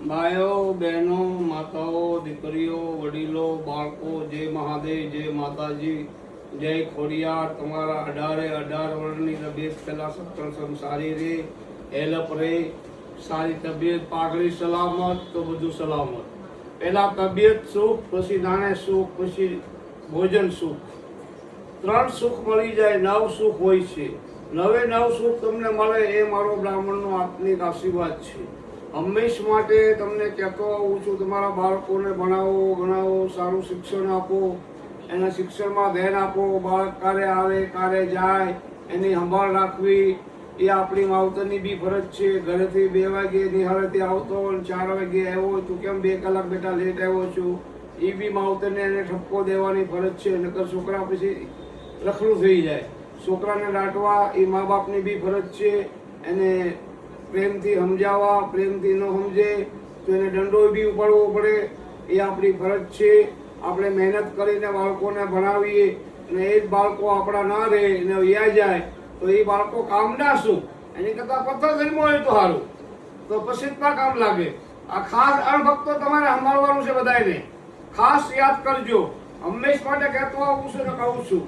ભાઈઓ બહેનો માતાઓ દીકરીઓ વડીલો બાળકો જય મહાદેવ જય માતાજી જય ખોડિયાર તમારા 18 વર્ષની તબિયત પહેલા સત્સંગ સારી રહે હેલ્પ રહે સારી તબિયત પાઘડી સલામત તો બધું સલામત પહેલા તબિયત સુખ પછી નાને સુખ પછી ભોજન સુખ ત્રણ સુખ મળી જાય નવ સુખ હોય છે નવે નવ સુખ તમને મળે એ મારો બ્રાહ્મણનો આત્મિક આશીર્વાદ છે હંમેશ માટે તમને કહેતો આવું છું તમારા બાળકોને ભણાવો ગણાવો સારું શિક્ષણ આપો એના શિક્ષણમાં ધ્યાન આપો બાળક કારે આવે કારે જાય એની સંભાળ રાખવી એ આપણી માવતરની બી ફરજ છે ઘરેથી 2 વાગે નિહાળેથી આવતો અને 4 વાગે આવ્યો તું કેમ 2 કલાક બેટા લેટ આવ્યો છું એ બી માવતરને એને ઠપકો દેવાની ફરજ છે નકર છોકરા પછી રખડું થઈ જાય છોકરાને દાટવા એ મા બાપની બી ફરજ છે એને પ્રેમથી સમજાવવા પ્રેમથી ન સમજે તો એને દંડો બી ઉપાડવો પડે એ આપણી ફરજ છે આપણે મહેનત કરીને બાળકોને ભણાવીએ અને એ જ બાળકો આપણા ના રહે અને વ્યા જાય તો એ બાળકો કામના શું એની કરતાં પથ્થર જન્મ હોય તો સારું તો પછીમાં કામ લાગે આ ખાસ અણભક્તો તમારે સંભાળવાનું છે બધાને ખાસ યાદ કરજો હંમેશ માટે કહેતો આવું છું ને કહું છું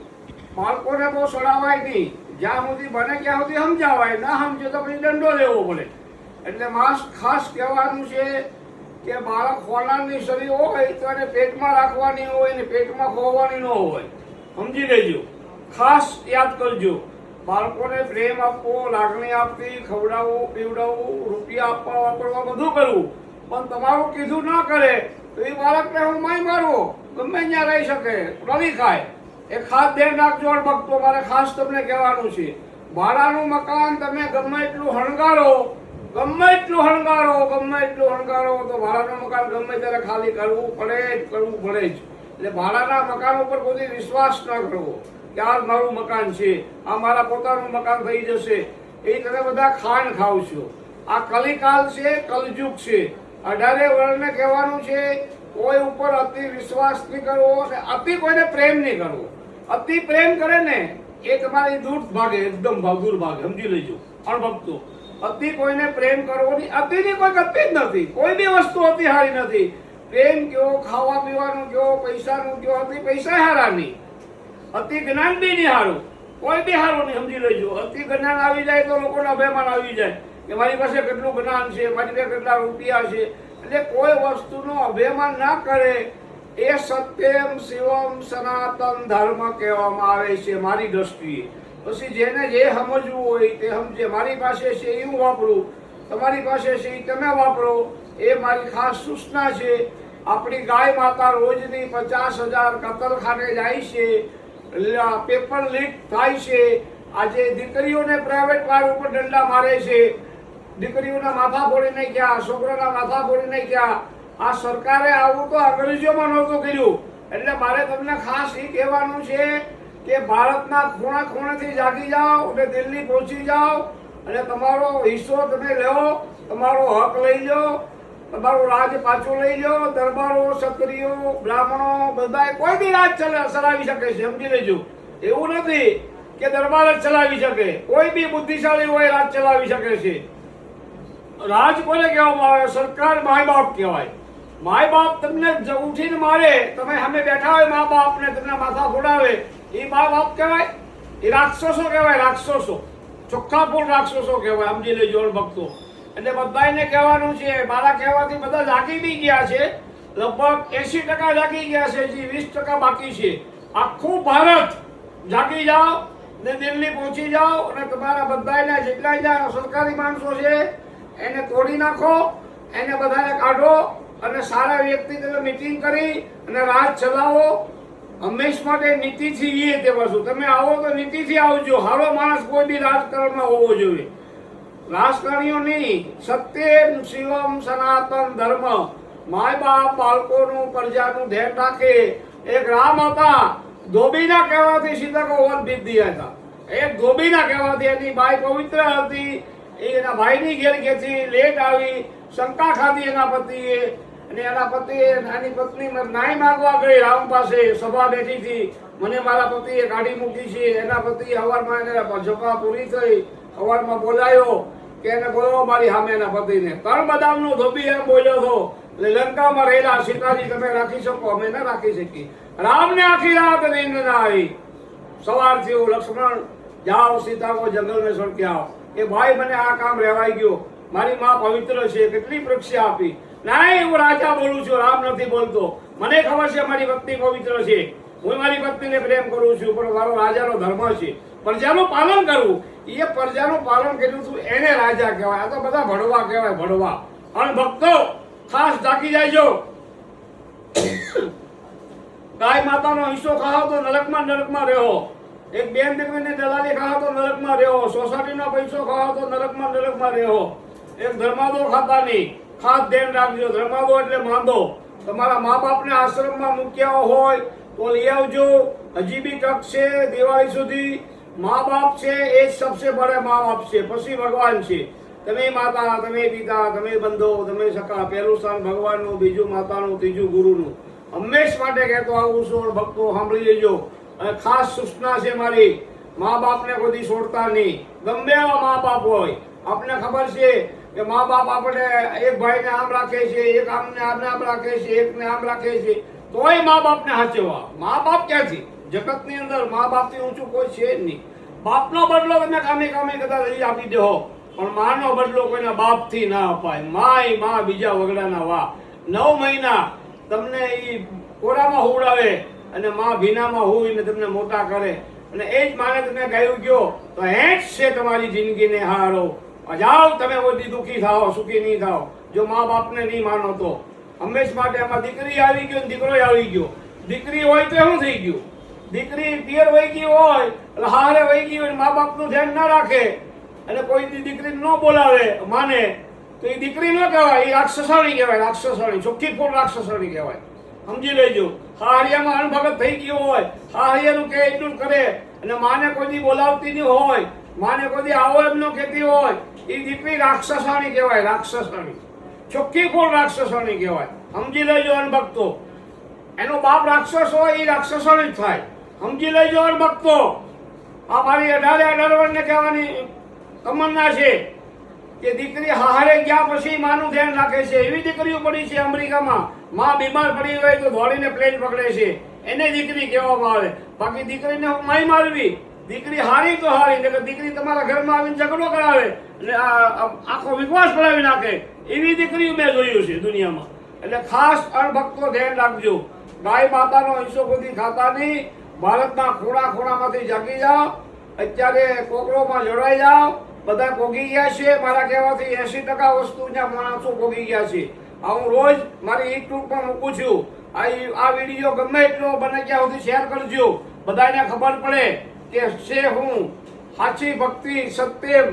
બાળકોને બહુ સડાવાય નહીં જ્યાં સુધી બને ત્યાં સુધી સમજાવાય ના સમજે તો પછી દંડો લેવો પડે એટલે ખાસ કહેવાનું છે કે બાળક ખોનારની શરીર હોય તો એને પેટમાં રાખવાની હોય ને પેટમાં ખોવાની ન હોય સમજી લેજો ખાસ યાદ કરજો બાળકોને પ્રેમ આપવો લાગણી આપવી ખવડાવવું પીવડાવવું રૂપિયા આપવા વાપરવા બધું કરવું પણ તમારું કીધું ના કરે તો એ બાળકને હું માય મારો ગમે ત્યાં રહી શકે રડી ખાય એ ખાસ ધ્યાન રાખજો ભક્તો મારે ખાસ તમને કહેવાનું છે ભાડાનું મકાન તમે ગમે એટલું હણગારો તો ભાડાનું મકાન ગમે ત્યારે ખાલી કરવું પડે જ એટલે ભાડાના મકાન ઉપર કોઈ વિશ્વાસ ન કરવો કે આ મારું મકાન છે આ મારા પોતાનું મકાન થઈ જશે એ તમે બધા ખાન ખાવ છો આ કલિકાલ છે કલયુગ છે 18 વર્ષને કહેવાનું છે કોઈ ઉપર અતિ વિશ્વાસ નહીં કરવો અને અતિ કોઈને પ્રેમ નહીં કરવો અતિ પ્રેમ કરે ને એ તમારી દૂર ભાગે એકદમ દૂર ભાગે સમજી લેજો અણભક્તો અતિ કોઈને પ્રેમ કરવો નહીં અતિની કોઈ ગતિ જ નથી કોઈ બી વસ્તુ અતિ સારી નથી પ્રેમ કયો ખાવા પીવાનું કયો પૈસાનું કયો અતિ પૈસા હારા નહીં અતિ જ્ઞાન બી નહીં સારું કોઈ બી સારું નહીં સમજી લેજો અતિ જ્ઞાન આવી જાય તો લોકોને અભિમાન આવી જાય કે મારી પાસે કેટલું જ્ઞાન છે મારી પાસે કેટલા રૂપિયા છે એટલે કોઈ વસ્તુનો અભિમાન ના કરે એ સત્યમ શિવમ સનાતન ધર્મ કહેવામાં આવે છે મારી દ્રષ્ટિએ પછી જેને જે સમજવું હોય તે સમજે મારી પાસે છે એ હું વાપરું તમારી પાસે છે એ તમે વાપરો એ મારી ખાસ સૂચના છે આપણી ગાય માતા રોજની 50,000 કતલખાને જાય છે પેપર લીક થાય છે આજે દીકરીઓને પ્રાઇવેટ કાર ઉપર દંડા મારે છે દીકરીઓના માથા ફોડી નાખ્યા છોકરાના માથા ફોડી નાખ્યા આ સરકારે આવું તો અંગ્રેજોમાં નહોતું કર્યું એટલે મારે તમને ખાસ એ કહેવાનું છે કે ભારતના ખૂણા ખૂણેથી જાગી જાઓ અને દિલ્હી પહોંચી જાઓ અને તમારો હિસ્સો તમે લો તમારો હક લઈ લો તમારું રાજ પાછું લઈ લો દરબારો ક્ષત્રિયો બ્રાહ્મણો બધા કોઈ બી રાજ ચલાવી શકે છે સમજી લેજો એવું નથી કે દરબાર જ ચલાવી શકે કોઈ બી બુદ્ધિશાળી હોય રાજ ચલાવી શકે છે રાજ કોને કહેવામાં આવે સરકાર માય બાપ કહેવાય માય બાપ તમને ઉઠીને મારે તમે સામે બેઠા હોય મા બાપ ને તમને માથા ફોડાવે એ મા બાપ કહેવાય એ રાક્ષસો કહેવાય રાક્ષસો ચોખ્ખાપૂર્ણ રાક્ષસો કહેવાય સમજી લેજો ભક્તો એટલે બધાને કહેવાનું છે મારા કહેવાથી બધા જાગી બી ગયા છે લગભગ 80% જાગી ગયા છે જે 20% બાકી છે આખું ભારત જાગી જાઓ ને દિલ્હી પહોંચી જાઓ અને તમારા બધાને જેટલા સરકારી માણસો છે એને તોડી નાખો એને બધાને કાઢો અને સારા વ્યક્તિ તમે મીટિંગ કરી અને રાજ ચલાવો હંમેશ માટે નીતિથી તે વસ્તુ તમે આવો તો નીતિથી આવજો સારો માણસ કોઈ બી રાજકારણમાં હોવો જોઈએ રાજકારણીઓ નહીં સત્યમ શિવમ સનાતન ધર્મ માય બાપ બાળકોનું પ્રજાનું ધ્યાન રાખે એક રામ હતા ધોબીના કહેવાથી સીતાકો વન દીધી હતા એક ધોબીના કહેવાથી એની બાઈ પવિત્ર હતી એના ભાઈની ઘેર ગેથી લેટ આવી શંકા ખાધી એના પતિએ અને એના પતિએ નાની પત્ની નાઈ માંગવા ગઈ રામ પાસે સભા બેઠી હતી મને મારા પતિએ કાઢી મૂકી છે એના પતિએ સવારમાં એને સભા પૂરી થઈ સવારમાં બોલાયો કે એને બોલાવો મારી સામે એના પતિને. ત્રણ બદામનો ધોબી એમ બોલ્યો હતો એટલે લંકામાં રહેલા સીતાજી તમે રાખી શકો, અમે ના રાખી શકીએ. રામને આખી રાત નીંદ ના આવી. સવાર થયું, લક્ષ્મણ જાઓ સીતા કો જંગલ में छोड़ के आओ. કે ભાઈ મને આ કામ રહેવાઈ ગયો, મારી માં પવિત્ર છે, કેટલી પરીક્ષા આપી. નહીં, હું રાજા બોલું છું, રામ નથી બોલતો. મને ખબર છે મારી પત્ની પવિત્ર છે, હું મારી પત્નીને પ્રેમ કરું છું, પણ મારો રાજાનો ધર્મ છે પ્રજાનું પાલન કરવું. એ પ્રજાનું પાલન કર્યું હતું એને રાજા કહેવાય. આ તો બધા ભડવા કહેવાય, ભડવા. અને ભક્તો ખાસ જાગી જાયજો. ગાય માતાનો હિસ્સો ખાઓ તો નરકમાં રહો. એક બેન દીકરીને દલાલી ખાઓ તો નરકમાં રહો. સોસાયટીનો પૈસો ખાઓ તો નરકમાં રહો. એક ધર્માદો ખાતા નહીં, ખાસ ધ્યાન રાખજો. ધર્માદો એટલે માંદો. તમારા મા બાપને આશ્રમમાં મૂક્યા હોય તો લઈ આવજો. હજી બી તક છે દિવાળી સુધી. મા બાપ છે એ જ સબસે બડે મા બાપ છે, પછી ભગવાન છે. તમે માતા, તમે પિતા, તમે બંધો, તમે સખા. પહેલું સ્થાન ભગવાનનું, બીજું માતાનું, ત્રીજું ગુરુનું. હંમેશ માટે કહેતો આવું છું, ભક્તો સાંભળી લેજો. અને ખાસ સૂચના છે મારી, મા બાપને કોઈ છોડતા નહીં. ગમે એવા મા બાપ હોય, આપને ખબર છે કે મા બાપ આપણે એક ભાઈને આમ રાખે છે, એક આમને આમ રાખે છે, એકને આમ રાખે છે, તોય મા બાપને સાચવવા. મા બાપ ક્યાંથી? જગતની અંદર મા બાપથી ઊંચું કોઈ છે જ નહીં. બાપનો બદલો તમે કામે કદાચ લઈ આપી દો, પણ માનો બદલો કોઈના બાપથી ના અપાય. માય માં બીજા વગડાના વા. 9 મહિના તમને એ કોરામાં હુવડાવે અને માં ભીનામાં હોઈને તમને મોટા કરે. અને એ જ માને તમે ગાયું ગયો તો હેઠ છે તમારી જિંદગીને હારો. જાઓ તમે બધી દુઃખી થાઓ, સુખી નહીં થાઓ જો મા બાપને નહીં માનો તો. હંમેશ માટે આમાં દીકરી આવી ગયો, દીકરો આવી ગયો. દીકરી હોય તો શું થઈ ગયું? દીકરી પિયર વહી ગઈ હોય એટલે હારે વહી ગઈ હોય, મા બાપનું ધ્યાન ના રાખે અને કોઈ દીકરી ન બોલાવે માને તો એ દીકરી ન કહેવાય, એ રાક્ષસાણી કહેવાય. રાક્ષસાણી, ચોખ્ખી ફૂલ રાક્ષસાણી કહેવાય. સમજી લેજો. હારિયામાં અણભગત થઈ ગયો હોય, હારિયાનું કે એટલું કરે અને માને કોઈ દી બોલાવતી નહીં હોય, માને કોઈ દી આવો એમ ન કહેતી હોય, એ દીકરી રાક્ષસાણી કહેવાય. રાક્ષસાણી, ચોખ્ખી ફૂલ રાક્ષસાણી કહેવાય. સમજી લેજો અણભક્તો. એનો બાપ રાક્ષસ હોય એ રાક્ષસાણી જ થાય. સમજી લેજો અણભક્તો. આ મારી 18 વર્ષને કહેવાની તમન્ના છે કે દીકરી હારે ગયા પછી માનું ધ્યાન રાખે છે. એવી દીકરીઓ પડી છે અમેરિકામાં, માં બીમાર પડી હોય તો દોડીને પ્લેન પકડે છે, એને દીકરી કહેવામાં આવે. બાકી દીકરીને માઈ મારવી, દીકરી હારી તો હારી, એટલે દીકરી તમારા ઘરમાં આવીને ઝઘડો કરાવે એટલે આખો વિશ્વાસ પડાવી નાખે. એવી દીકરીઓ મેં જોયું છે દુનિયામાં. એટલે ખાસ અણભક્તો ધ્યાન રાખજો. ગાય માતાનો હિસ્સો બધી ખાતા નહીં. ભારતના ખૂણામાંથી જાગી જાઓ. અત્યારે કોકરોમાં જોડાઈ જાઓ. બધા પોગી ગયા છે. મારા કહેવાથી 80% વસ્તુ જ્યાં માણસો પોગી ગયા છે. આ હું રોજ મારી યુટ્યુબ પર મૂકું છું. આ વિડીયો ગમે એટલો બને ત્યાં સુધી શેર કરજો. બધાને ખબર પડે કે છે હું સાચી ભક્તિ સત્યમ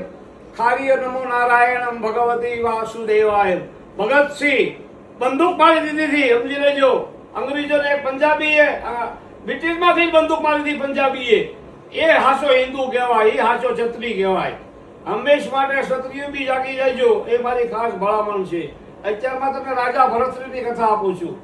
ખારીય નમો નારાયણમ ભગવતી વાસુદેવાય. ભગતસિંહ બંદૂક મારી દીધી હતી, સમજી લેજો. અંગ્રેજોને પંજાબીએ બ્રિટિશમાંથી બંદૂક મારી દીધી પંજાબીએ. એ હાચો હિન્દુ કહેવાય, એ હાચો ક્ષત્રિય કહેવાય. હંમેશ માટે ક્ષત્રિયો બી જાગી જજો, એ મારી ખાસ ભલામણ છે. અત્યારમાં તમને રાજા ભરતશ્રીની કથા આપું છું.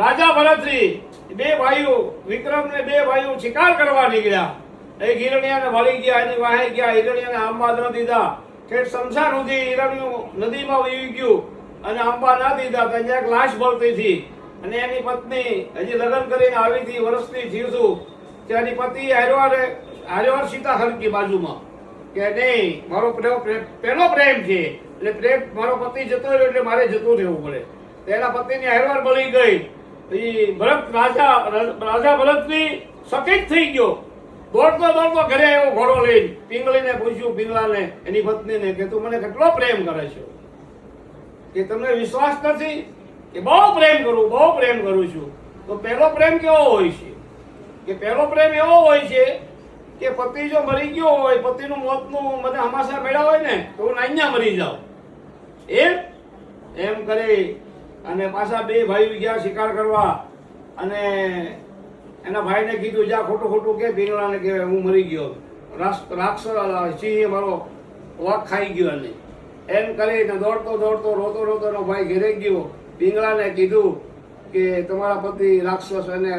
રાજા ભરતશ્રી 2 ભાઈઓ, વિક્રમ ને 2 ભાઈઓ શિકાર કરવા નીકળ્યા. એ હિરણિયાને વળી ગયા, એની વાહે ગયા. હિરણિયાને આંબા ન દીધા. કે સમસાર સુધી હિરણિયું નદીમાં વહી ગયું અને આંબા ના દીધા. ત્યાં એક લાશ બળતી હતી અને એની પત્ની હજી લગ્ન કરીને આવી હતી, વર્ષની થયું હતું. ત્યાંની પતિ હારવાર સીતા ખડકી બાજુમાં કે નહીં, મારો પહેલો પ્રેમ છે એટલે પ્રેમ મારો પતિ જતો રહ્યો એટલે મારે જતું રહેવું પડે. તેના પતિની હારવાર બળી ગઈ. ભરત રાજા ભરતની સકિત થઈ ગયો. દોડતો ઘરે આવ્યો ઘોડો લઈને. પિંગળીને પૂછ્યું, પિંગલાને એની પત્નીને, કે તું મને કેટલો પ્રેમ કરે છે? કે તમને વિશ્વાસ નથી? કે બહુ પ્રેમ કરું છું. તો પહેલો પ્રેમ કેવો હોય છે? કે પહેલો પ્રેમ એવો હોય છે કે પતિ જો મરી ગયો હોય, પતિનું મોતનું મને હમાસા મળ્યા હોય ને તો હું અહીંયા મરી જાઉં એમ કરી. અને પાછા 2 ભાઈઓ ગયા શિકાર કરવા અને એના ભાઈને કીધું જા ખોટું કે પિંગળાને કે હું મરી ગયો, રાક્ષસ સિંહે મારો વાઘ ખાઈ ગયો. અને એમ કરીને દોડતો રોતો એનો ભાઈ ઘેરે ગયો. પિંગળાને કીધું કે તમારા પતિ રાક્ષસ એને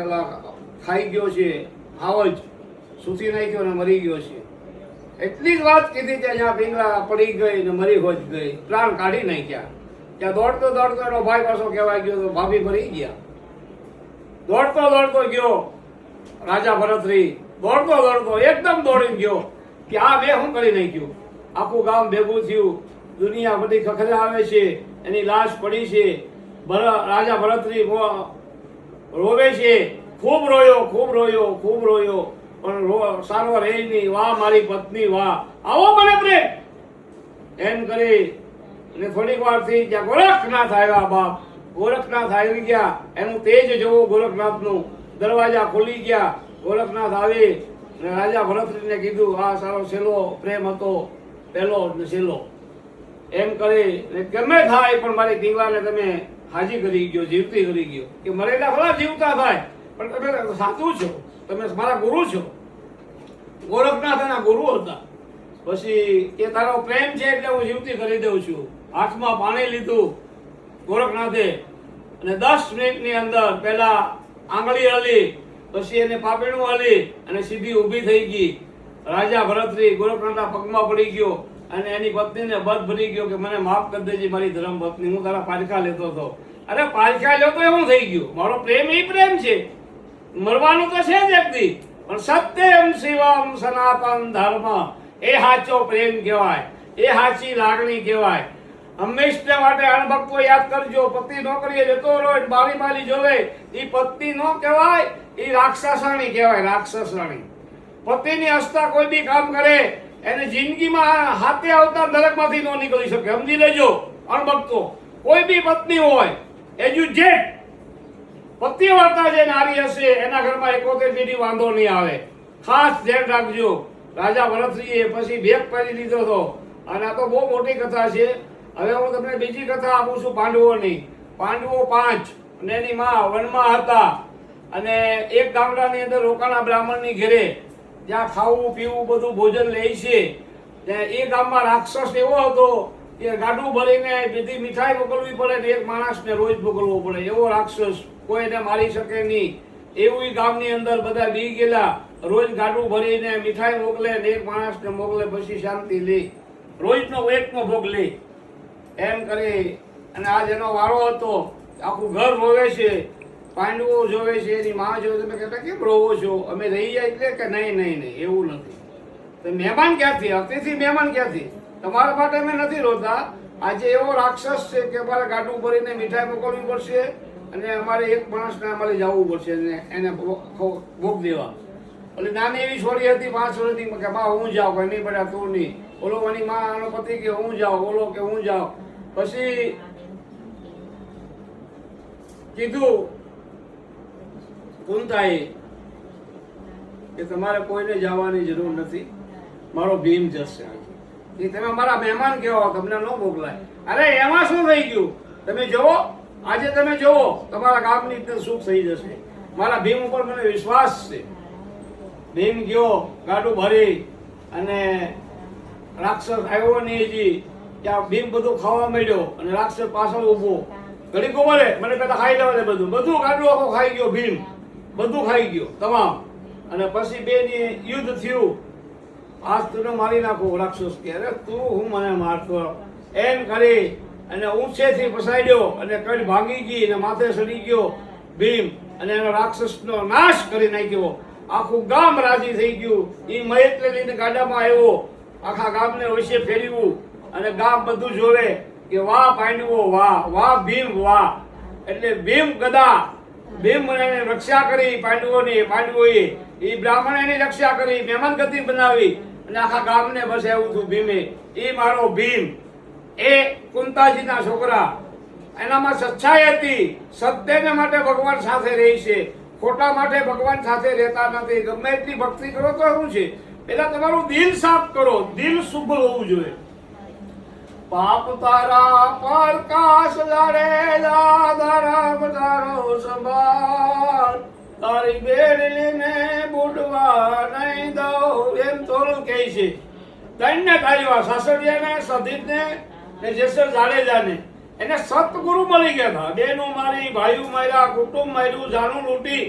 ખાઈ ગયો છે, હાવ જ સૂતી નાખ્યો અને મરી ગયો છે. એટલી જ વાત કીધી કે જ્યાં પિંગલા પડી ગઈ ને મરી હોજ ગઈ, પ્રાણ કાઢી નાખ્યા. ત્યાં દોડતો દોડતો એનો ભાઈ પાછો કહેવાય ગયો તો ભાભી મરી ગયા. દોડતો દોડતો ગયો રાજા ભરતરી, દોડતો દોડતો એકદમ દોડીને ગયો કે આ મેં શું કરી નાખ્યું. આખું ગામ ભેગું થયું, દુનિયા બધી ખખરે આવે છે, એની લાશ પડી છે. રાજા ભરતરી રોવે છે, ખૂબ રોયો ખૂબ રોયો ખૂબ રોયો, પણ સારો રહે નહીં. વાહ મારી પત્ની વાહ, આવો મને પ્રેમ એમ કરી. અને થોડીક વાર થી ત્યાં ગોરખનાથ આવ્યા. બાપ ગોરખનાથ આવી ગયા, એનું તેજ જોવું ગોરખનાથનું. દરવાજા ખુલી ગયા, ગોરખનાથ આવી અને રાજા ભરતરીને કીધું આ સારો છેલ્લો પ્રેમ હતો, પહેલો ને છેલ્લો એમ કરી. ગમે થાય પણ મારી પિંગલાને તમે હાજી કરી ગયો, જીવતી કરી ગયો. કે મરેલા ભલા જીવતા થાય, પણ તમે સાચું છો, તમે મારા ગુરુ છો. ગોરખનાથ એના ગુરુ હતા. પછી કે તારો પ્રેમ છે એટલે હું જીવતી કરી દઉં છું. હાથમાં પાણી લીધું ગોરખનાથે અને 10 મિનિટની અંદર પહેલા આંગળી હલી, પછી એને પાપેણું હલી અને સીધી ઊભી થઈ ગઈ. રાજા ભરતરી ગોરખનાથના પગમાં પડી ગયો અને એની પત્નીને બધ ભરી ગયો કે મને માફ કરી દેજે મારી ધર્મ પત્ની, હું તારા પારખા લેતો હતો. અરે પારખા લેતો એવું થઈ ગયું. મારો પ્રેમ એ પ્રેમ છે, મરવાનું તો છે જ એકદી, પણ સત્યમ શિવમ સનાતન ધર્મ એ સાચો પ્રેમ કહેવાય, એ સાચી લાગણી કહેવાય. હંમેશા માટે અણભક્તો યાદ કરજો. પતિ નોકરીએ જતો રોજ બારી બારી જોવે, એ પત્ની નો કહેવાય, એ રાક્ષસાણી કહેવાય, રાક્ષસાણી. પતિની હસતા કોઈ બી કામ કરે એને જિંદગીમાં હાથે આવતા નરકમાંથી ન નીકળી શકે. સમજી લેજો અણભક્તો, કોઈ બી પત્ની હોય એજ્યુકેટ પતિ વાર્તા જે નારી હશે એના ઘરમાં 71 પેઢી વાંધો નહીં આવે. ખાસ ધ્યાન રાખજો. રાજા ભરતરીએ પછી ભેગ પહેરી દીધો હતો. અને આ તો બહુ મોટી કથા છે. હવે હું તમને બીજી કથા આપું છું પાંડવોની. પાંડવો 5 અને એની માં વનમાં હતા અને એક ગામડાની અંદર રોકાણા બ્રાહ્મણની ઘરે, જ્યાં ખાવું પીવું બધું ભોજન લે છે. એ ગામમાં રાક્ષસ એવો હતો કે ગાડું ભરીને બધી મીઠાઈ મોકલવી પડે ને એક માણસને રોજ મોકલવો પડે. એવો રાક્ષસ, કોઈને મારી શકે નહીં એવું ગામની અંદર બધા બી ગયેલા. રોજ ગાડું ભરીને મીઠાઈ મોકલે ને એક માણસને મોકલે, પછી શાંતિ લે, રોજનો એકનો ભોગ લે એમ કરી. અને આજ એનો વારો હતો. આખું ઘર રોવે છે, પાંડવો જોવે છે, એની માં જોવે. તમે કહેતા કેમ રોવો છો? અમે રહી જાય એટલે કે નહીં નહીં નહીં એવું નથી. તો મહેમાન ક્યાંથી? અતિથિ મહેમાન ક્યાંથી? તમારા માટે અમે નથી રોતા. આજે એવો રાક્ષસ છે કે અમારે ગાડું ભરીને મીઠાઈ મોકલવી પડશે અને અમારે એક માણસને અમારે જવું પડશે એને ભોગ દેવા. એટલે નાની એવી છોડી હતી 5 વર્ષની કે બા હું જાઉં, કે નહીં બેટા તું નહીં. ઓલો એની માં પતિ કે હું જાઉં, ઓલો કે હું જાઉં. પછી કીધું કુંતાએ કે તમારે કોઈને જવાની જરૂર નથી, મારો ભીમ જશે. એ તમે મારા મહેમાન કહેવા, તમને ન મોકલાય. અરે એમાં શું થઈ ગયું? તમે જોવો, આજે તમે જોવો તમારા ગામની રીતે સુખ થઈ જશે. મારા ભીમ ઉપર મને વિશ્વાસ છે. ભીમ ગયો ગાડું ભરી અને રાક્ષસ આવ્યો નહીં હજી. ત્યાં ભીમ બધું ખાવા માંડ્યો અને રાક્ષસ પાછળ ઊભો. ઘડી કોમરે મને પેલા ખાઈ લેવા દે. બધું ગાડું આખો ખાઈ ગયો ભીમ, બધું ખાઈ ગયો તમામ. અને પછી બેની યુદ્ધ થયું. આજ તું મારી નાખો. રાક્ષસ કે અરે તું હું મને મારતો એમ કરી અને ઊંચેથી ફસાડ્યો અને કઈ ભાગી ગઈ અને માથે ચડી ગયો ભીમ અને એનો રાક્ષસનો નાશ કરી નાખ્યો. આખું ગામ રાજી થઈ ગયું. એ મહેત લઈને ગાડામાં આવ્યો, આખા ગામને વચ્ચે ફેરવ્યું અને ગામ બધું જોવે કે વાહ પાંડવો વાહ, વાહ ભીમ વાહ. એટલે ભીમ ગદા, ભીમ એને રક્ષા કરી પાંડવોની. પાંડવોએ એ બ્રાહ્મણ એની રક્ષા કરી, મહેમાન ગતિ બનાવી અને આખા ગામને બસાવ્યું હતું ભીમે. એ મારો ભીમ, એ કુંતાજીના છોકરા. એનામાં સચ્ચાઈ હતી. સત્યને માટે ભગવાન સાથે રહી છે, ખોટા માટે ભગવાન સાથે રહેતા નથી. ગમે એટલી ભક્તિ કરો તો શું છે, પેલા તમારું દિલ સાફ કરો. દિલ શુભ હોવું જોઈએ. પાપ તારા પ્રકાશ જાડેજા ધરમ તારો સંભાળ, તારી બેડલીને બુડવા નહીં દઉં એમ તોરું કહે છે. ત્રણને તારીવા સાસડિયાને, સધીરને ને જેસર જાડેજાને એને સતગુરુ મળી ગયા હતા. બેનું મારી, ભાઈઓ માર્યા, કુટુંબ માર્યું, જાણું લૂંટી,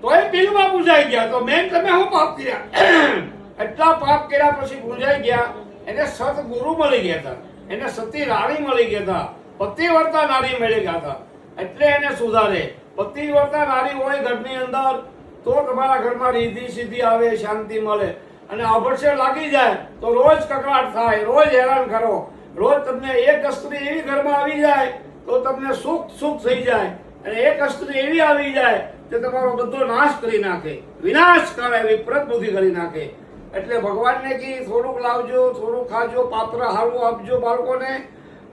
તોય દિલમાં પૂજાઈ ગયા. તો મેન તમે શું પાપ કર્યા? એટલા પાપ કર્યા પછી પૂંજાઈ ગયા, એને સતગુરુ મળી ગયા હતા, એને સતી રાણી મળી ગયા હતા, પતિવ્રતા નારી મળી ગયા હતા. એટલે એને સુધારે. પતિવ્રતા નારી હોય ઘરની અંદર તો તમારા ઘરમાં રીધિ સીધી આવે, શાંતિ મળે. અને અભડશે લાગી જાય તો રોજ કકડાટ થાય, રોજ હેરાન કરો, રોજ તમને એક સ્ત્રી એવી ઘરમાં આવી જાય તો તમને સુખ થઈ જાય, અને એક સ્ત્રી એવી આવી જાય કે તમારો બધો નાશ કરી નાખે, વિનાશ કરે, વિપરીત બુદ્ધિ કરી નાખે. એટલે ભગવાનને કી થોડુંક લાવજો, થોડુંક ખાજો, પાત્ર હારું આપજો બાળકોને.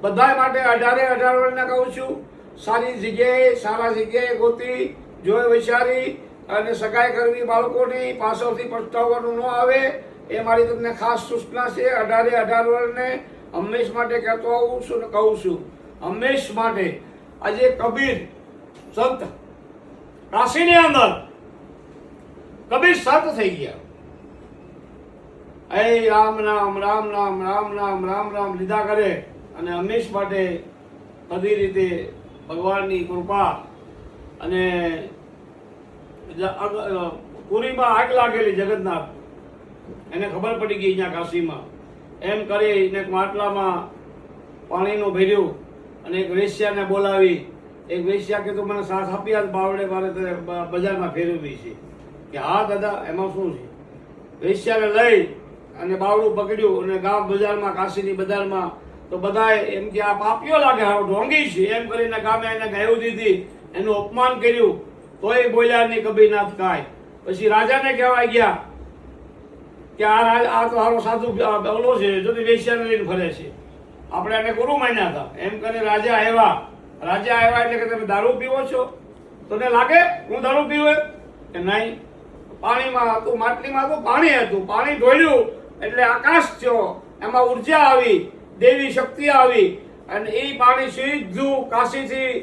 બધા માટે 18 વર્ષના કહું છું, સારી જગ્યાએ, સારા જગ્યાએ ગોતી જોઈ વિચારી અને સગાઈ કરવી બાળકોની, પાછળથી પછતાવવાનું ન આવે એ મારી તમને ખાસ સૂચના છે. 18 વર્ષને હંમેશ માટે કહેતો આવું છું ને કહું છું, હંમેશ માટે. આજે કબીર સંત કાશીની અંદર કબીર સંત થઈ ગયા. એ રામ નામ રામ નામ રામ નામ રામ રામ લીધા કરે અને હંમેશ માટે બધી રીતે ભગવાનની કૃપા. અને પુરીમાં આગ લાગેલી જગન્નાથ, એને ખબર પડી ગઈ અહીંયા કાશીમાં. એમ કરી એને માટલામાં પાણીનું ભર્યું અને એક વેશ્યાને બોલાવી. એક વેશ્યા કીધું મને સાથ આપી આજ બાવડે મારે બજારમાં ફેરવવી છે. કે હા દાદા એમાં શું છે. વેશ્યાને લઈ અને બાવડું પકડ્યું અને ગામ બજારમાં, કાશીની બજારમાં તો બધાએ એમ કે આ પાપીઓ લાગે, હારો ઢોંગી છે એમ કરીને ગામે એને ગાયું દીધી, એનું અપમાન કર્યું તોય બોલ્યા નહીં કબીરનાથ કાંઈ. પછી રાજાને કહેવા ગયા કે આ તો હારો સાધુ ઓલો છે, જો વેશ્યાને લઈને ફરે છે, આપણે એને ગુરુ માન્યા હતા. એમ કરીને રાજા આવ્યા એટલે કે તમે દારૂ પીવો છો? તને લાગે હું દારૂ પીવું? કે નહીં, પાણીમાં હતું, માટલીમાં હતું, પાણી હતું, પાણી ઢોળ્યું એટલે આકાશ થયો, એમાં ઉર્જા આવી, દેવી શક્તિ આવી અને એ પાણી સીધું કાશીથી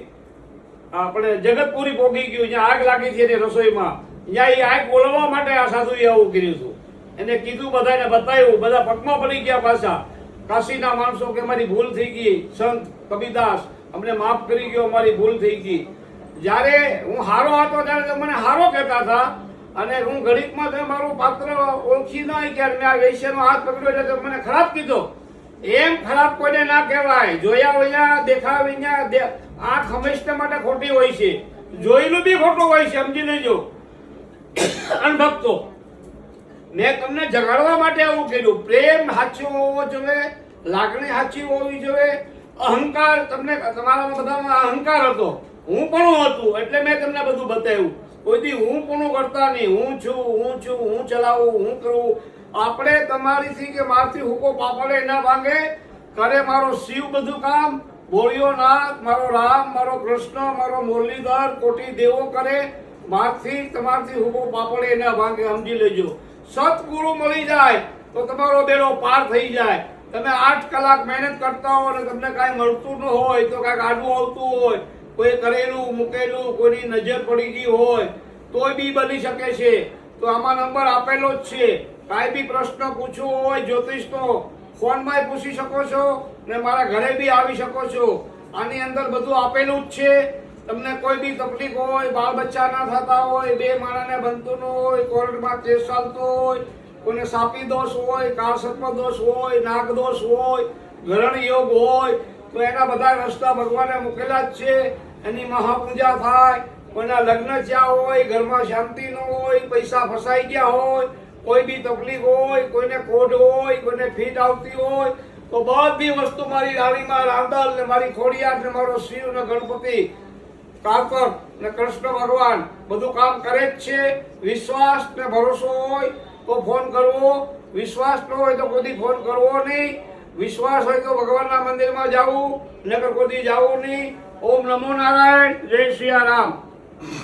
આપણે જગતપુરી પોગી ગયું, જ્યાં આગ લાગી હતી એની રસોઈમાં. ત્યાં એ આગ બોલવા માટે આ સાધુએ આવું કર્યું હતું. એને કીધું, બધાને બતાવ્યું, બધા પગમાં પડી ગયા પાછા. કાશીના માણસો કે અમારી ભૂલ થઈ ગઈ, સંત કબીરદાસ અમને માફ કરી ગયો, અમારી ભૂલ થઈ ગઈ. જ્યારે હું હારો હતો ત્યારે મને હારો કહેતા હતા અને હું ઘડીકમાં તમે મારું પાત્ર ઓળખી નહીં કે મેં આ વૈશ્યનો હાથ પકડ્યો એટલે મને ખરાબ કીધો. એમ ખરાબ કોઈને ના કહેવાય. જોયા વિના, દેખા વિના આંખ હંમેશા માટે ખોટી હોય છે, જોયેલું બી ખોટું હોય છે, સમજી લેજો. અનભક્તો, મેં તમને જગાડવા માટે આવું કર્યું. પ્રેમ સાચો હોવો જોઈએ, લાગણી સાચી હોવી જોઈએ. અહંકાર, તમને તમારામાં બધામાં અહંકાર હતો, હું પણ હતું એટલે મેં તમને બધું બતાવ્યું. કોઈથી હું પણ કરતા નહીં, હું છું, હું ચલાવું, હું કરું. આપણે તમારીથી કે મારથી હુકો પાપડે ના ભાંગે, કરે મારો શિવ બધું કામ, બોળિયો નાથ, મારો રામ, મારો કૃષ્ણ, મારો મુરલીધર, કોટી દેવો કરે. મારથી તમારથી હુકો પાપડે ના ભાંગે, સમજી લેજો. સતગુરુ મળી જાય તો તમારો બેડો પાર થઈ જાય. તમે 8 કલાક મહેનત કરતા હો અને તમને કાંઈ મળતું ન હોય તો કાંઈક આડું આવતું હોય, કોઈ કરેલું મૂકેલું, કોઈની નજર પડી ગઈ હોય તોય બી બની શકે છે. તો આમાં નંબર આપેલો જ છે. કાંઈ બી પ્રશ્ન પૂછવો હોય જ્યોતિષનો, ફોનમાં પૂછી શકો છો ને મારા ઘરે બી આવી શકો છો. આની અંદર બધું આપેલું જ છે. તમને કોઈ બી તકલીફ હોય, બાળ બચ્ચા ના થતા હોય, બે માણાને બનતું ન હોય, કોર્ટમાં કેસ ચાલતો હોય, કોઈને સાપી દોષ હોય, કાળસર્પ દોષ હોય, નાગ દોષ હોય, ગ્રહણ યોગ હોય, તો એના બધા રસ્તા ભગવાને મૂકેલા જ છે. એની મહાપૂજા થાય. કોઈના લગ્ન થયા હોય, ઘરમાં શાંતિ ન હોય, પૈસા ફસાઈ ગયા હોય, કોઈ બી તકલીફ હોય, કોઈને કોઢ હોય, કોઈને ફીટ આવતી હોય, તો બધી વસ્તુ મારી રાણીમાં રાંદલ ને મારી ખોડિયાર ને મારો શિવ ને ગણપતિ, કાર્તક ને કૃષ્ણ ભગવાન બધું કામ કરે જ છે. વિશ્વાસ ને ભરોસો હોય તો ફોન કરવો, વિશ્વાસ ન હોય તો કોઈ ફોન કરવો નહીં. વિશ્વાસ હોય તો ભગવાનના મંદિરમાં જવું, નકર કોઈ જવું નહીં. ઓમ નમો નારાયણ, જય શ્રી રામ.